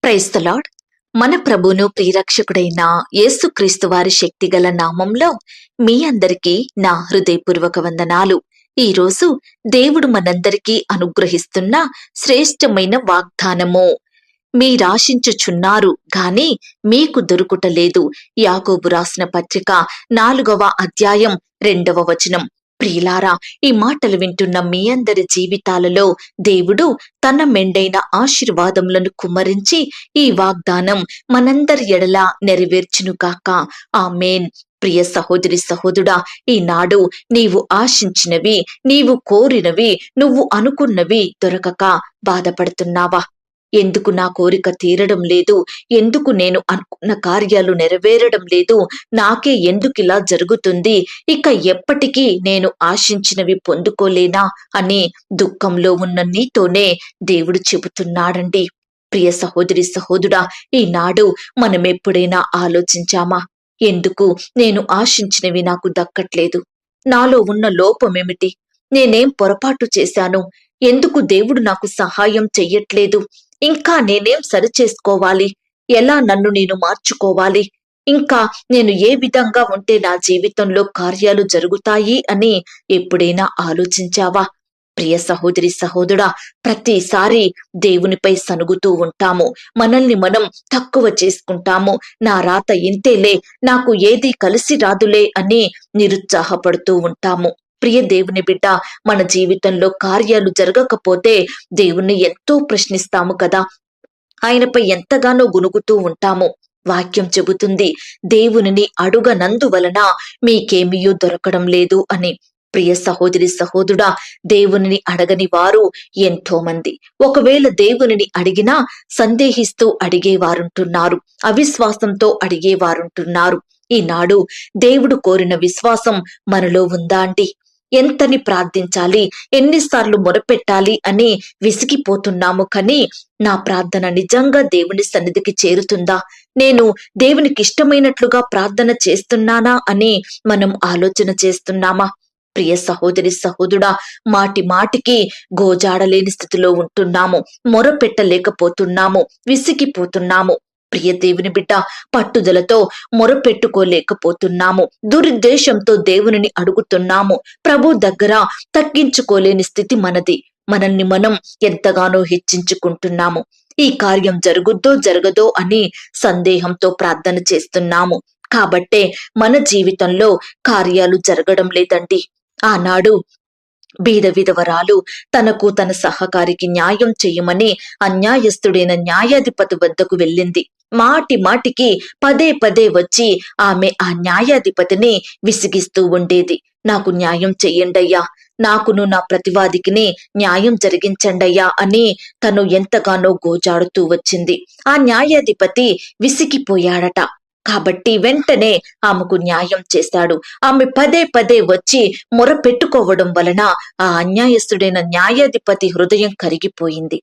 Praise the lord. మన ప్రభువును ప్రియరక్షకుడైన యేసుక్రీస్తు వారి శక్తిగల నామంలో మీ అందరికీ నా హృదయపూర్వక వందనాలు. ఈ రోజు దేవుడు మనందరికీ అనుగ్రహిస్తున్న శ్రేష్టమైన వాగ్దానము. మీరాశించుచున్నారు గాని మీకు దొరుకుటలేదు. యాకోబు రాసిన పత్రిక 4వ అధ్యాయం 2వ వచనం. ప్రియులారా, ఈ మాటలు వింటున్న మీ అందరి జీవితాలలో దేవుడు తన మెండైన ఆశీర్వాదములను కుమ్మరించి ఈ వాగ్దానం మనందరి ఎడల నెరవేర్చును కాక. ఆమేన్. ప్రియ సహోదరి సహోదరుడా, ఈనాడు నీవు ఆశించినవి, నీవు కోరినవి, నువ్వు అనుకున్నవి దొరకక బాధపడుతున్నావా? ఎందుకు నా కోరిక తీరడం లేదు? ఎందుకు నేను అనుకున్న కార్యాలు నెరవేరడం లేదు? నాకే ఎందుకిలా జరుగుతుంది? ఇక ఎప్పటికీ నేను ఆశించినవి పొందుకోలేనా అని దుఃఖంలో ఉన్న నీతోనే దేవుడు చెబుతున్నాడండి. ప్రియ సహోదరి సహోదరుడా, ఈనాడు మనం ఎప్పుడైనా ఆలోచించామా? ఎందుకు నేను ఆశించినవి నాకు దక్కట్లేదు? నాలో ఉన్న లోపమేమిటి? నేనేం పొరపాటు చేశాను? ఎందుకు దేవుడు నాకు సహాయం చెయ్యట్లేదు? ఇంకా నేనేం సరిచేసుకోవాలి? ఎలా నన్ను నేను మార్చుకోవాలి? ఇంకా నేను ఏ విధంగా ఉంటే నా జీవితంలో కార్యాలు జరుగుతాయి అని ఎప్పుడైనా ఆలోచించావా? ప్రియ సహోదరి సహోదరుడా, ప్రతిసారి దేవునిపై సనుగుతూ ఉంటాము. మనల్ని మనం తక్కువ చేసుకుంటాము. నా రాత ఇంతేలే, నాకు ఏది కలిసి రాదులే అని నిరుత్సాహపడుతూ ఉంటాము. ప్రియ దేవుని బిడ్డ, మన జీవితంలో కార్యాలు జరగకపోతే దేవుణ్ణి ఎంతో ప్రశ్నిస్తాము కదా. ఆయనపై ఎంతగానో గునుగుతూ ఉంటాము. వాక్యం చెబుతుంది, దేవునిని అడుగనందువలన మీకేమీయూ దొరకడం లేదు అని. ప్రియ సహోదరి సహోదరుడా, దేవునిని అడగని వారు ఎంతో మంది. ఒకవేళ దేవునిని అడిగినా సందేహిస్తూ అడిగేవారుంటున్నారు, అవిశ్వాసంతో అడిగేవారుంటున్నారు. ఈనాడు దేవుడు కోరిన విశ్వాసం మనలో ఉందా అండి? ఎంతని ప్రార్థించాలి, ఎన్నిసార్లు మొరపెట్టాలి అని విసిగిపోతున్నాము. కానీ నా ప్రార్థన నిజంగా దేవుని సన్నిధికి చేరుతుందా? నేను దేవునికి ఇష్టమైనట్లుగా ప్రార్థన చేస్తున్నానా అని మనం ఆలోచన చేస్తున్నామా? ప్రియ సహోదరి సహోదరుడా, మాటి మాటికి గోజాడలేని స్థితిలో ఉంటున్నాము, మొరపెట్టలేకపోతున్నాము, విసిగిపోతున్నాము. ప్రియ దేవుని బిడ్డ, పట్టుదలతో మొరపెట్టుకోలేకపోతున్నాము, దురుద్దేశంతో దేవునిని అడుగుతున్నాము. ప్రభు దగ్గర తగ్గించుకోలేని స్థితి మనది. మనల్ని మనం ఎంతగానో హెచ్చించుకుంటున్నాము. ఈ కార్యం జరుగుద్దో జరగదో అని సందేహంతో ప్రార్థన చేస్తున్నాము. కాబట్టే మన జీవితంలో కార్యాలు జరగడం లేదండి. ఆనాడు బీద విధవరాలు తనకు తన సహకారికి న్యాయం చెయ్యమని అన్యాయస్తుడైన న్యాయాధిపతి వద్దకు వెళ్ళింది. మాటి మాటికి పదే పదే వచ్చి ఆమె ఆ న్యాయాధిపతిని విసిగిస్తూ ఉండేది. నాకు న్యాయం చెయ్యండయ్యా, నాకును నా ప్రతివాదికిని న్యాయం జరిగించండయ్యా అని తను ఎంతగానో గోజాడుతూ వచ్చింది. ఆ న్యాయాధిపతి విసిగిపోయాడట. కాబట్టి వెంటనే ఆమెకు న్యాయం చేశాడు. ఆమె పదే పదే వచ్చి మొరపెట్టుకోవడం వలన ఆ అన్యాయస్తుడైన న్యాయాధిపతి హృదయం కరిగిపోయింది.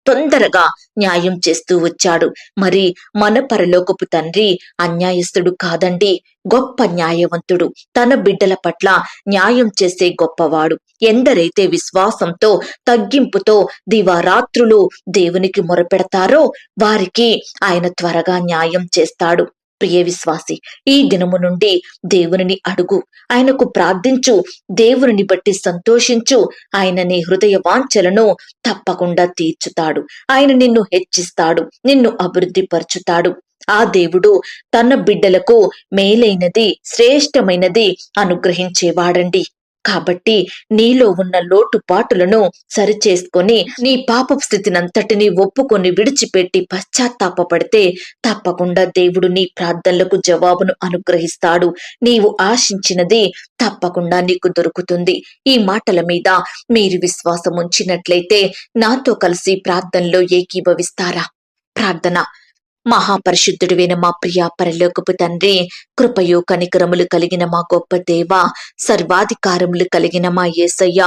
తొందరగా న్యాయం చేస్తూ వచ్చాడు. మరి మన పరలోకపు తండ్రి అన్యాయస్తుడు కాదండి, గొప్ప న్యాయవంతుడు. తన బిడ్డల పట్ల న్యాయం చేసే గొప్పవాడు. ఎందరైతే విశ్వాసంతో తగ్గింపుతో దివారాత్రులు దేవునికి మొరపెడతారో వారికి ఆయన త్వరగా న్యాయం చేస్తాడు. ప్రియ విశ్వాసి, ఈ దినము నుండి దేవునిని అడుగు, ఆయనకు ప్రార్థించు, దేవునిని బట్టి సంతోషించు. ఆయన నీ హృదయ వాంఛలను తప్పకుండా తీర్చుతాడు. ఆయన నిన్ను హెచ్చిస్తాడు, నిన్ను అభివృద్ధి పరచుతాడు. ఆ దేవుడు తన బిడ్డలకు మేలైనది, శ్రేష్టమైనది అనుగ్రహించేవాడండి. కాబట్టి నీలో ఉన్న లోటుపాటులను సరిచేసుకొని నీ పాపపు స్థితినంతటిని ఒప్పుకొని విడిచిపెట్టి పశ్చాత్తాపపడితే తప్పకుండా దేవుడు నీ ప్రార్థనలకు జవాబును అనుగ్రహిస్తాడు. నీవు ఆశించినది తప్పకుండా నీకు దొరుకుతుంది. ఈ మాటల మీద మీరు విశ్వాసం ఉంచినట్లయితే నాతో కలిసి ప్రార్థనలో ఏకీభవిస్తారా? ప్రార్థన. మహాపరిశుద్ధుడివైన మా ప్రియ పరలోకపు తండ్రి, కృపయు కనికరములు కలిగిన మా గొప్ప దేవ, సర్వాధికారములు కలిగిన మా యేసయ్య,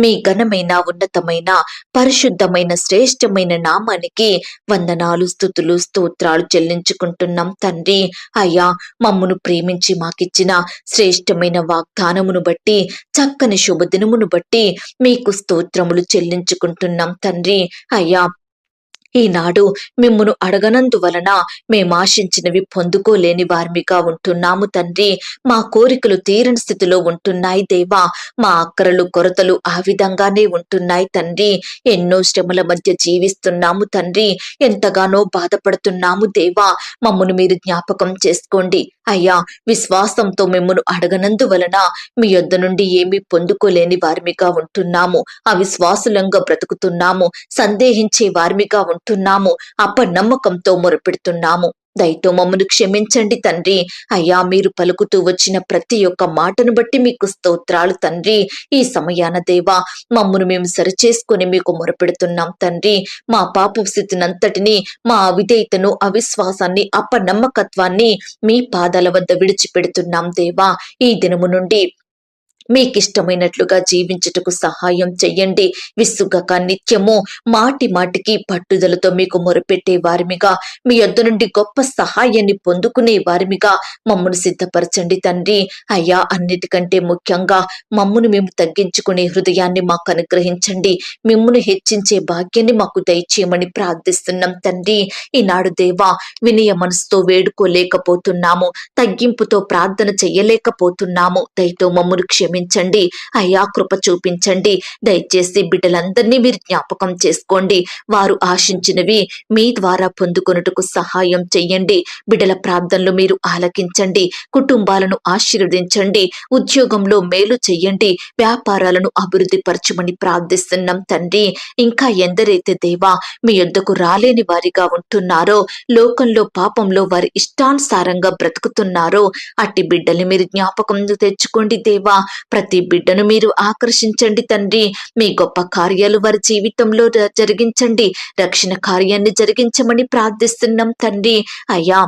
మీ ఘనమైన ఉన్నతమైన పరిశుద్ధమైన శ్రేష్టమైన నామానికి వందనాలు, స్తుతులు, స్తోత్రాలు చెల్లించుకుంటున్నాం తండ్రి. అయ్యా, మమ్మును ప్రేమించి మాకిచ్చిన శ్రేష్టమైన వాగ్దానమును బట్టి, చక్కని శుభదినమును బట్టి మీకు స్తోత్రములు చెల్లించుకుంటున్నాం తండ్రి. అయ్యా, ఈనాడు మిమ్మును అడగనందువలన మేము ఆశించినవి పొందుకోలేని వారిమిగా ఉంటున్నాము తండ్రి. మా కోరికలు తీరని స్థితిలో ఉంటున్నాయి దేవా. మా అక్కరలు కొరతలు ఆ విధంగానే ఉంటున్నాయి తండ్రి. ఎన్నో శ్రమల మధ్య జీవిస్తున్నాము తండ్రి. ఎంతగానో బాధపడుతున్నాము దేవా. మమ్మను మీరు జ్ఞాపకం చేసుకోండి అయ్యా. విశ్వాసంతో మిమ్మును అడగనందువలన మీ యొద్ద నుండి ఏమీ పొందుకోలేని వారిమిగా ఉంటున్నాము. అవిశ్వాసులంగా బ్రతుకుతున్నాము. సందేహించే వారిమిగా ఉంటున్నాము. అపనమ్మకంతో మొరపెడుతున్నాము. దయతో మమ్మను క్షమించండి తండ్రి. అయ్యా, మీరు పలుకుతూ వచ్చిన ప్రతి ఒక్క మాటను బట్టి మీకు స్తోత్రాలు తండ్రి. ఈ సమయాన దేవా, మమ్మను మేము సరిచేసుకుని మీకు మొరపెడుతున్నాం తండ్రి. మా పాప స్థితినంతటిని, మా అవిధేయతను, అవిశ్వాసాన్ని, అపనమ్మకత్వాన్ని మీ పాదాల వద్ద విడిచిపెడుతున్నాం దేవా. ఈ దినము నుండి మీకిష్టమైనట్లుగా జీవించుటకు సహాయం చెయ్యండి. విసుగక నిత్యము మాటి మాటికి పట్టుదలతో మీకు మొరపెట్టే వారిమిగా, మీ యొద్ద నుండి గొప్ప సహాయాన్ని పొందుకునే వారిమిగా మమ్మను సిద్ధపరచండి తండ్రి. అయ్యా, అన్నిటికంటే ముఖ్యంగా మమ్మను మేము తగ్గించుకునే హృదయాన్ని మాకు అనుగ్రహించండి. మిమ్మును హెచ్చించే భాగ్యాన్ని మాకు దయచేయమని ప్రార్థిస్తున్నాం తండ్రి. ఈనాడు దేవా, వినయ మనసుతో వేడుకోలేకపోతున్నాము. తగ్గింపుతో ప్రార్థన చెయ్యలేకపోతున్నాము. దయతో మమ్మను క్షమించండి అయ్యా. కృప చూపించండి. దయచేసి బిడ్డలందరినీ మీరు జ్ఞాపకం చేసుకోండి. వారు ఆశించినవి మీ ద్వారా పొందుకొనుటకు సహాయం చెయ్యండి. బిడ్డల ప్రార్థనలు మీరు ఆలకించండి. కుటుంబాలను ఆశీర్వదించండి. ఉద్యోగంలో మేలు చెయ్యండి. వ్యాపారాలను అభివృద్ధి పరచమని ప్రార్థిస్తున్నాం తండ్రి. ఇంకా ఎందరైతే దేవా మీ యొద్దకు రాలేని వారిగా ఉంటున్నారో, లోకంలో పాపంలో వారి ఇష్టానుసారంగా బ్రతుకుతున్నారో, అట్టి బిడ్డల్ని మీరు జ్ఞాపకం తెచ్చుకోండి దేవా. ప్రతి బిడ్డను మీరు ఆకర్షించండి తండ్రి. మీ గొప్ప కార్యాలు వారి జీవితంలో జరిగించండి. రక్షణ కార్యాన్ని జరిగించమని ప్రార్థిస్తున్నాం తండ్రి. అయ్యా,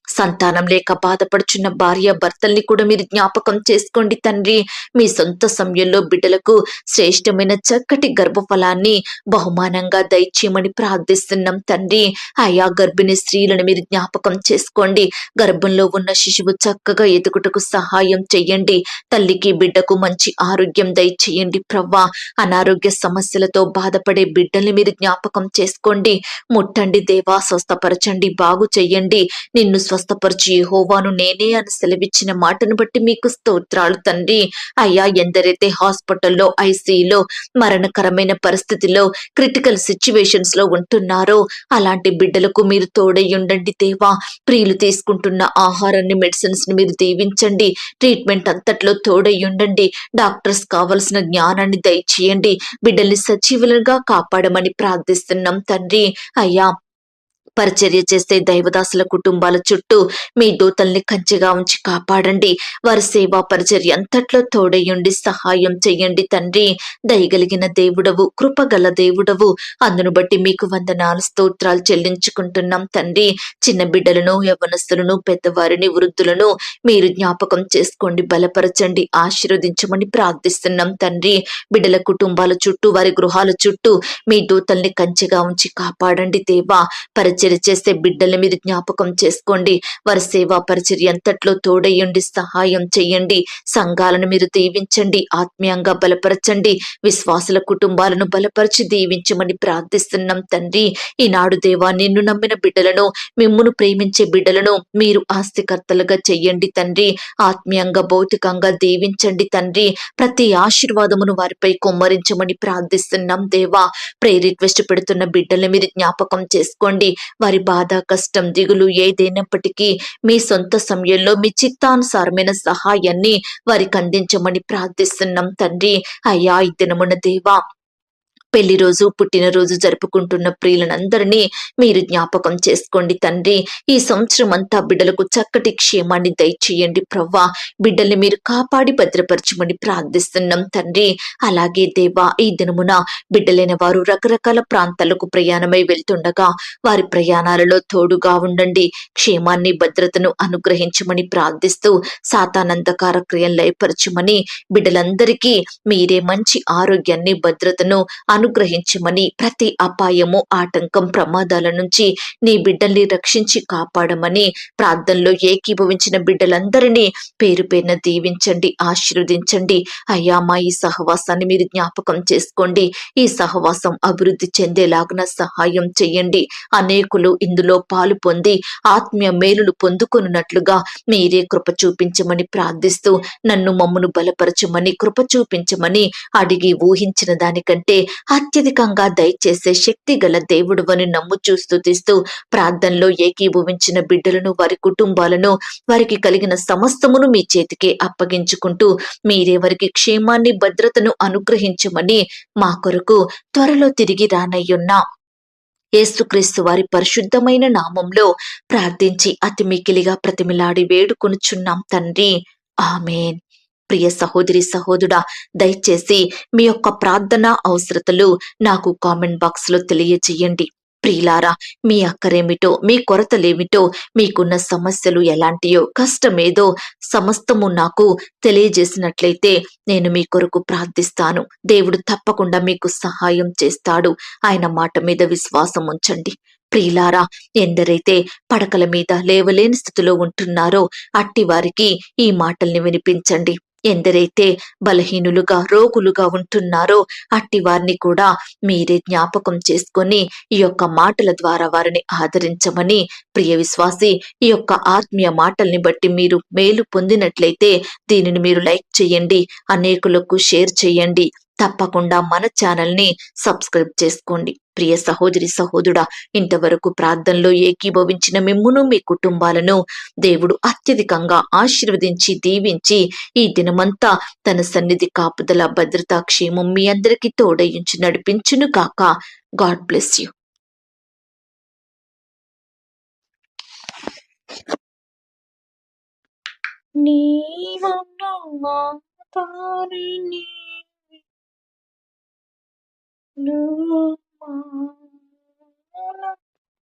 సంతానం లేక బాధపడుచున్న భార్య భర్తల్ని కూడా మీరు జ్ఞాపకం చేసుకోండి తండ్రి. మీ సొంత సమయంలో బిడ్డలకు శ్రేష్టమైన చక్కటి గర్భఫలాన్ని బహుమానంగా దయచేయమని ప్రార్థిస్తున్నాం తండ్రి. ఆయా గర్భిణీ స్త్రీలను మీరు జ్ఞాపకం చేసుకోండి. గర్భంలో ఉన్న శిశువు చక్కగా ఎదుగుటకు సహాయం చెయ్యండి. తల్లికి బిడ్డకు మంచి ఆరోగ్యం దయచేయండి ప్రవ్వా. అనారోగ్య సమస్యలతో బాధపడే బిడ్డల్ని మీరు జ్ఞాపకం చేసుకోండి. ముట్టండి దేవా, స్వస్థపరచండి, బాగు చెయ్యండి. నిన్ను స్వస్థపరిచి యెహోవాను నేనే అని సెలవిచ్చిన మాటను బట్టి మీకు స్తోత్రాలు తండ్రి. అయ్యా, ఎందరైతే హాస్పిటల్లో, ఐసీయూలో, మరణకరమైన పరిస్థితిలో, క్రిటికల్ సిచ్యువేషన్స్ లో ఉంటున్నారో అలాంటి బిడ్డలకు మీరు తోడై ఉండండి దేవా. ప్రియులు తీసుకుంటున్న ఆహారాన్ని, మెడిసిన్స్ ని మీరు దీవించండి. ట్రీట్మెంట్ అంతట్లో తోడై ఉండండి. డాక్టర్స్ కావలసిన జ్ఞానాన్ని దయచేయండి. బిడ్డల్ని సజీవులుగా కాపాడమని ప్రార్థిస్తున్నాం తండ్రి. అయ్యా, పరిచర్య చేసే దైవదాసుల కుటుంబాల చుట్టూ మీ దూతల్ని కంచెగా ఉంచి కాపాడండి. వారి సేవా పరిచర్య అంతట్లో తోడయుండి సహాయం చెయ్యండి తండ్రి. దయగలిగిన దేవుడవు, కృపగల దేవుడవు. అందును బట్టి మీకు వందనాలు, స్తోత్రాలు చెల్లించుకుంటున్నాం తండ్రి. చిన్న బిడ్డలను, యవ్వనస్తులను, పెద్దవారిని, వృద్ధులను మీరు జ్ఞాపకం చేసుకోండి, బలపరచండి, ఆశీర్వదించమని ప్రార్థిస్తున్నాం తండ్రి. బిడ్డల కుటుంబాల చుట్టూ, వారి గృహాల చుట్టూ మీ దూతల్ని కంచెగా ఉంచి కాపాడండి దేవా. పరిచర్య చేసే బిడ్డల్ని మీరు జ్ఞాపకం చేసుకోండి. వారి సేవా పరిచర్య అంతట్లో తోడయ్యండి, సహాయం చెయ్యండి. సంఘాలను మీరు దీవించండి, ఆత్మీయంగా బలపరచండి. విశ్వాసుల కుటుంబాలను బలపరిచి దీవించమని ప్రార్థిస్తున్నాం తండ్రి. ఈనాడు దేవా, నిన్ను నమ్మిన బిడ్డలను, మిమ్మును ప్రేమించే బిడ్డలను మీరు ఆస్తికర్తలుగా చెయ్యండి తండ్రి. ఆత్మీయంగా, భౌతికంగా దీవించండి తండ్రి. ప్రతి ఆశీర్వాదమును వారిపై కుమ్మరించమని ప్రార్థిస్తున్నాం దేవా. ప్రేయర్ రిక్వెస్ట్ పెడుతున్న బిడ్డల్ని మీరు జ్ఞాపకం చేసుకోండి. వారి బాధ, కష్టం, దిగులు ఏదైనప్పటికీ మీ సొంత సమయంలో మీ చిత్తానుసారమైన సహాయాన్ని వారికి అందించమని ప్రార్థిస్తున్నాం తండ్రి. అయ్యా, ఈ దినమున దేవా, పెళ్లి రోజు, పుట్టినరోజు జరుపుకుంటున్న ప్రియులందరినీ మీరు జ్ఞాపకం చేసుకోండి తండ్రి. ఈ సంవత్సరం అంతా బిడ్డలకు చక్కటి క్షేమాన్ని దయచేయండి ప్రవ్వా. బిడ్డల్ని మీరు కాపాడి భద్రపరచమని ప్రార్థిస్తున్నాం తండ్రి. అలాగే దేవా, ఈ దినమున బిడ్డలైన వారు రకరకాల ప్రాంతాలకు ప్రయాణమై వెళ్తుండగా వారి ప్రయాణాలలో తోడుగా ఉండండి. క్షేమాన్ని, భద్రతను అనుగ్రహించమని ప్రార్థిస్తూ సాతానందకార క్రియలు లయపరచమని, బిడ్డలందరికీ మీరే మంచి ఆరోగ్యాన్ని, భద్రతను అనుగ్రహించమని, ప్రతి అపాయము, ఆటంకం, ప్రమాదాల నుంచి నీ బిడ్డల్ని రక్షించి కాపాడమని, ప్రార్థనలో ఏకీభవించిన బిడ్డలందరినీ పేరు పేరున దీవించండి, ఆశీర్వదించండి. అయ్యా, మా ఈ సహవాసాన్ని మీరు జ్ఞాపకం చేసుకోండి. ఈ సహవాసం అభివృద్ధి చెందేలాగున సహాయం చెయ్యండి. అనేకులు ఇందులో పాలు పొంది ఆత్మీయ మేలులు పొందుకొనున్నట్లుగా మీరే కృప చూపించమని ప్రార్థిస్తూ, నన్ను మమ్మును బలపరచమని, కృప చూపించమని అడిగి ఊహించిన దానికంటే అత్యధికంగా దయచేసే శక్తి గల దేవుడువని నమ్ముచూ స్తుతిస్తూ, ప్రార్థనలో ఏకీభవించిన బిడ్డలను, వారి కుటుంబాలను, వారికి కలిగిన సమస్తమును మీ చేతికే అప్పగించుకుంటూ, మీరే వారికి క్షేమాన్ని, భద్రతను అనుగ్రహించమని మా కొరకు త్వరలో తిరిగి రానయ్యున్న యేసుక్రీస్తు వారి పరిశుద్ధమైన నామంలో ప్రార్థించి అతి మికిలిగా ప్రతిమిలాడి వేడుకొనుచున్నాం తండ్రి. ఆమేన్. ప్రియ సహోదరి సహోదరుడా, దయచేసి మీ యొక్క ప్రార్థన అవసరతలు నాకు కామెంట్ బాక్స్ లో తెలియజేయండి. ప్రియులారా, మీ అక్కరేమిటో, మీ కొరతలేమిటో, మీకున్న సమస్యలు ఎలాంటియో, కష్టమేదో సమస్తము నాకు తెలియజేసినట్లయితే నేను మీ కొరకు ప్రార్థిస్తాను. దేవుడు తప్పకుండా మీకు సహాయం చేస్తాడు. ఆయన మాట మీద విశ్వాసం ఉంచండి. ప్రియులారా, ఎందరైతే పడకల మీద లేవలేని స్థితిలో ఉంటున్నారో అట్టి వారికి ఈ మాటల్ని వినిపించండి. ఎందరైతే బలహీనులుగా, రోగులుగా ఉంటున్నారో అట్టి వారిని కూడా మీరే జ్ఞాపకం చేసుకొని ఈ యొక్క మాటల ద్వారా వారిని ఆదరించమని, ప్రియ విశ్వాసి, ఈ యొక్క ఆత్మీయ మాటల్ని బట్టి మీరు మేలు పొందినట్లయితే దీనిని మీరు లైక్ చేయండి, అనేకులకు షేర్ చేయండి. తప్పకుండా మన ఛానల్ని సబ్స్క్రైబ్ చేసుకోండి. ప్రియ సహోదరి సహోదరుడా, ఇంతవరకు ప్రార్థనలో ఏకీభవించిన మిమ్మును, మీ కుటుంబాలను దేవుడు అత్యధికంగా ఆశీర్వదించి దీవించి ఈ దినమంతా తన సన్నిధి కాపుదల, భద్రత, క్షేమం మీ అందరికీ తోడయించి నడిపించును కాక. God bless you.